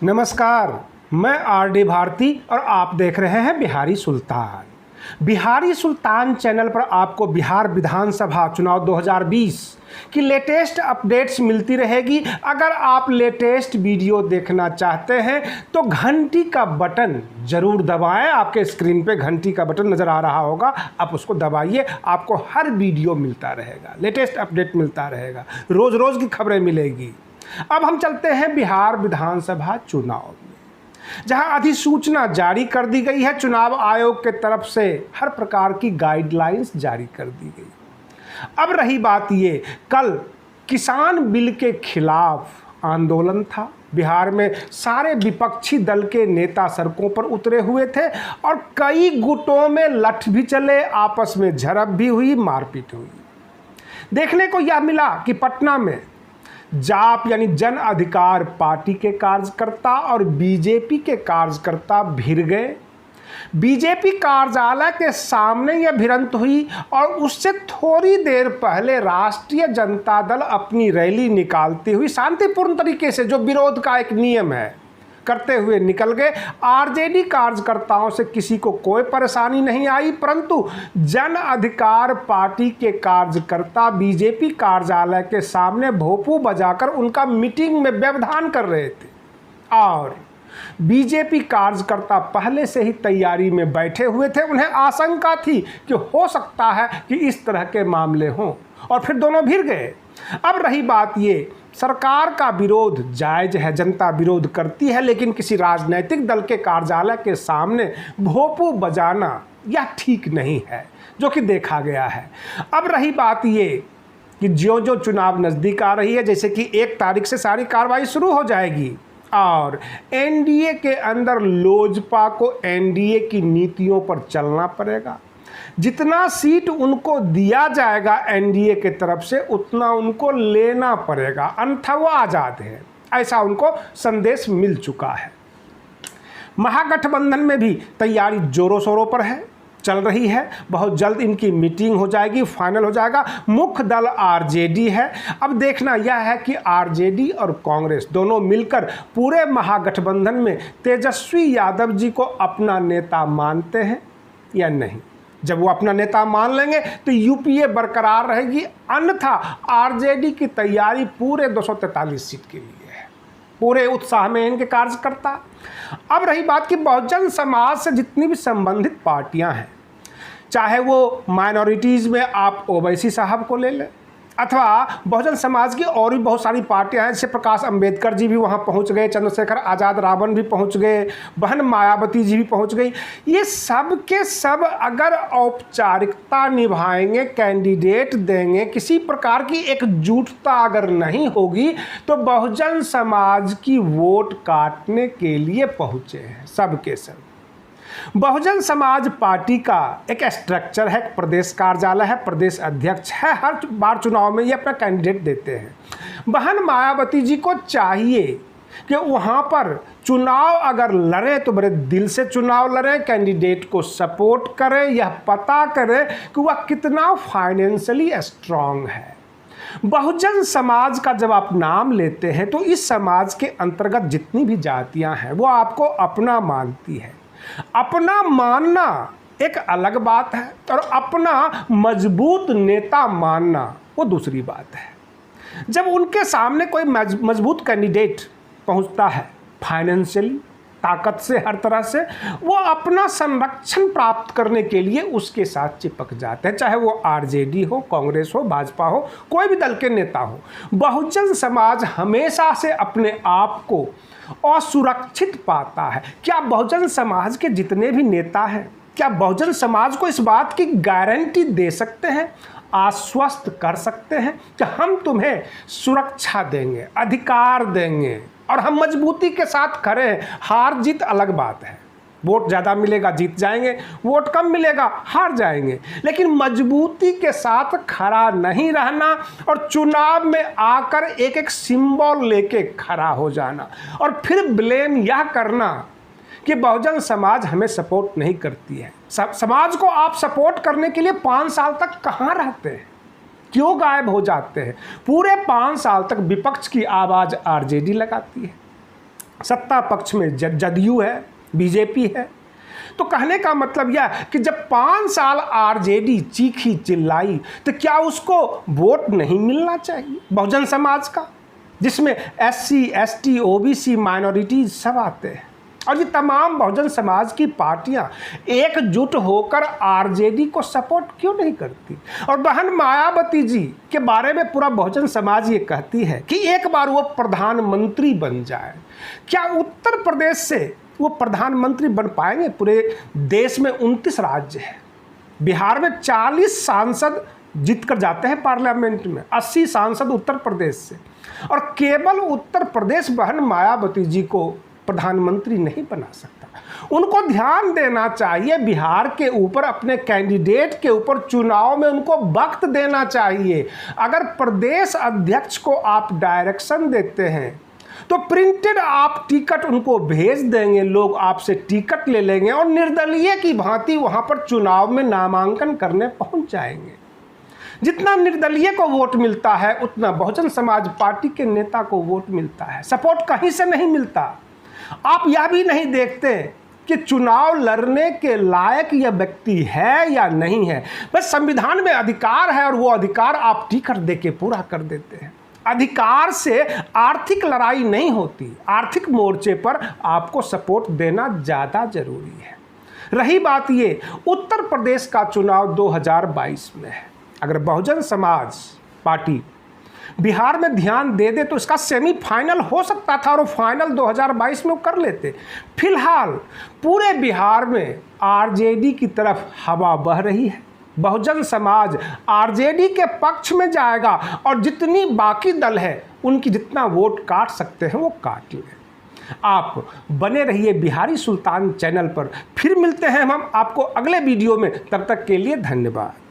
नमस्कार, मैं आर.डी. भारती और आप देख रहे हैं बिहारी सुल्तान। बिहारी सुल्तान चैनल पर आपको बिहार विधानसभा चुनाव 2020 की लेटेस्ट अपडेट्स मिलती रहेगी। अगर आप लेटेस्ट वीडियो देखना चाहते हैं तो घंटी का बटन ज़रूर दबाएं। आपके स्क्रीन पे घंटी का बटन नज़र आ रहा होगा, आप उसको दबाइए। आपको हर वीडियो मिलता रहेगा, लेटेस्ट अपडेट मिलता रहेगा, रोज़ रोज़ की खबरें मिलेगी। अब हम चलते हैं बिहार विधानसभा चुनाव में, जहां अधिसूचना जारी कर दी गई है। चुनाव आयोग के तरफ से हर प्रकार की गाइडलाइंस जारी कर दी गई। अब रही बात ये, कल किसान बिल के खिलाफ आंदोलन था। बिहार में सारे विपक्षी दल के नेता सड़कों पर उतरे हुए थे और कई गुटों में लठ भी चले, आपस में झड़प भी हुई, मारपीट हुई। देखने को यह मिला कि पटना में जाप यानी जन अधिकार पार्टी के कार्यकर्ता और बीजेपी के कार्यकर्ता भिड़ गए। बीजेपी कार्यालय के सामने यह भिड़ंत हुई और उससे थोड़ी देर पहले राष्ट्रीय जनता दल अपनी रैली निकालती हुई शांतिपूर्ण तरीके से, जो विरोध का एक नियम है, करते हुए निकल गए। आरजेडी कार्यकर्ताओं से किसी को कोई परेशानी नहीं आई, परंतु जन अधिकार पार्टी के कार्यकर्ता बीजेपी कार्यालय के सामने भोंपू बजाकर उनका मीटिंग में व्यवधान कर रहे थे और बीजेपी कार्यकर्ता पहले से ही तैयारी में बैठे हुए थे। उन्हें आशंका थी कि हो सकता है कि इस तरह के मामले हों और फिर दोनों भिड़ गए। अब रही बात ये, सरकार का विरोध जायज़ है, जनता विरोध करती है, लेकिन किसी राजनीतिक दल के कार्यालय के सामने भोंपू बजाना यह ठीक नहीं है, जो कि देखा गया है। अब रही बात ये कि जो चुनाव नज़दीक आ रही है, जैसे कि 1 तारीख से सारी कार्रवाई शुरू हो जाएगी और एनडीए के अंदर लोजपा को एनडीए की नीतियों पर चलना पड़ेगा। जितना सीट उनको दिया जाएगा एनडीए के तरफ से, उतना उनको लेना पड़ेगा, अन्यथा वो आज़ाद है, ऐसा उनको संदेश मिल चुका है। महागठबंधन में भी तैयारी जोरों शोरों पर है, चल रही है। बहुत जल्द इनकी मीटिंग हो जाएगी, फाइनल हो जाएगा। मुख्य दल आरजेडी है। अब देखना यह है कि आरजेडी और कांग्रेस दोनों मिलकर पूरे महागठबंधन में तेजस्वी यादव जी को अपना नेता मानते हैं या नहीं। जब वो अपना नेता मान लेंगे तो यूपीए बरकरार रहेगी, अन्यथा आरजेडी की तैयारी पूरे 243 सीट के लिए है। पूरे उत्साह में इनके कार्यकर्ता। अब रही बात कि बहुजन समाज से जितनी भी संबंधित पार्टियां हैं, चाहे वो माइनॉरिटीज़ में आप ओवैसी साहब को ले लें, अथवा बहुजन समाज की और भी बहुत सारी पार्टियां हैं, जैसे प्रकाश अंबेडकर जी भी वहां पहुंच गए, चंद्रशेखर आज़ाद रावण भी पहुंच गए, बहन मायावती जी भी पहुंच गई। ये सब के सब अगर औपचारिकता निभाएंगे, कैंडिडेट देंगे, किसी प्रकार की एकजुटता अगर नहीं होगी, तो बहुजन समाज की वोट काटने के लिए पहुंचे हैं सब के सब। बहुजन समाज पार्टी का एक स्ट्रक्चर है, प्रदेश कार्यालय है, प्रदेश अध्यक्ष है, हर बार चुनाव में ये अपना कैंडिडेट देते हैं। बहन मायावती जी को चाहिए कि वहाँ पर चुनाव अगर लड़े तो बड़े दिल से चुनाव लड़ें, कैंडिडेट को सपोर्ट करें, यह पता करें कि वह कितना फाइनेंशियली स्ट्रांग है। बहुजन समाज का जब आप नाम लेते हैं तो इस समाज के अंतर्गत जितनी भी जातियाँ हैं वो आपको अपना मानती है। अपना मानना एक अलग बात है और अपना मजबूत नेता मानना वो दूसरी बात है। जब उनके सामने कोई मजबूत कैंडिडेट पहुंचता है, फाइनेंशियली ताकत से, हर तरह से, वो अपना संरक्षण प्राप्त करने के लिए उसके साथ चिपक जाते हैं, चाहे वो आरजेडी हो, कांग्रेस हो, भाजपा हो, कोई भी दल के नेता हो। बहुजन समाज हमेशा से अपने आप को असुरक्षित पाता है। क्या बहुजन समाज के जितने भी नेता हैं, क्या बहुजन समाज को इस बात की गारंटी दे सकते हैं, आश्वस्त कर सकते हैं कि हम तुम्हें सुरक्षा देंगे, अधिकार देंगे और हम मजबूती के साथ खड़े हैं? हार जीत अलग बात है, वोट ज़्यादा मिलेगा जीत जाएंगे, वोट कम मिलेगा हार जाएंगे, लेकिन मजबूती के साथ खड़ा नहीं रहना और चुनाव में आकर एक एक सिंबल लेके खड़ा हो जाना और फिर ब्लेम यह करना कि बहुजन समाज हमें सपोर्ट नहीं करती है। समाज को आप सपोर्ट करने के लिए 5 साल तक कहाँ रहते हैं? क्यों गायब हो जाते हैं? पूरे 5 साल तक विपक्ष की आवाज़ आरजेडी लगाती है, सत्ता पक्ष में जदयू है, बीजेपी है। तो कहने का मतलब यह कि जब 5 साल आरजेडी चीखी चिल्लाई तो क्या उसको वोट नहीं मिलना चाहिए बहुजन समाज का, जिसमें SC, ST, OBC, माइनॉरिटीज सब आते हैं? और ये तमाम बहुजन समाज की पार्टियां एकजुट होकर आरजेडी को सपोर्ट क्यों नहीं करती? और बहन मायावती जी के बारे में पूरा बहुजन समाज ये कहती है कि एक बार वो प्रधानमंत्री बन जाए। क्या उत्तर प्रदेश से वो प्रधानमंत्री बन पाएंगे? पूरे देश में 29 राज्य है, बिहार में 40 सांसद जीत कर जाते हैं पार्लियामेंट में, 80 सांसद उत्तर प्रदेश से, और केवल उत्तर प्रदेश बहन मायावती जी को प्रधानमंत्री नहीं बना सकता। उनको ध्यान देना चाहिए बिहार के ऊपर, अपने कैंडिडेट के ऊपर चुनाव में उनको वक्त देना चाहिए। अगर प्रदेश अध्यक्ष को आप डायरेक्शन देते हैं तो प्रिंटेड आप टिकट उनको भेज देंगे, लोग आपसे टिकट ले लेंगे और निर्दलीय की भांति वहां पर चुनाव में नामांकन करने पहुंच जाएंगे। जितना निर्दलीय को वोट मिलता है उतना बहुजन समाज पार्टी के नेता को वोट मिलता है, सपोर्ट कहीं से नहीं मिलता। आप यह भी नहीं देखते कि चुनाव लड़ने के लायक यह व्यक्ति है या नहीं है, बस संविधान में अधिकार है और वो अधिकार आप टिकट देके पूरा कर देते हैं। अधिकार से आर्थिक लड़ाई नहीं होती, आर्थिक मोर्चे पर आपको सपोर्ट देना ज़्यादा जरूरी है। रही बात ये उत्तर प्रदेश का चुनाव 2022 में है, अगर बहुजन समाज पार्टी बिहार में ध्यान दे दे तो इसका सेमीफाइनल हो सकता था और फाइनल 2022 में वो कर लेते। फिलहाल पूरे बिहार में आरजेडी की तरफ हवा बह रही है, बहुजन समाज आरजेडी के पक्ष में जाएगा और जितनी बाकी दल है उनकी जितना वोट काट सकते हैं वो काट लें। आप बने रहिए बिहारी सुल्तान चैनल पर, फिर मिलते हैं हम आपको अगले वीडियो में, तब तक के लिए धन्यवाद।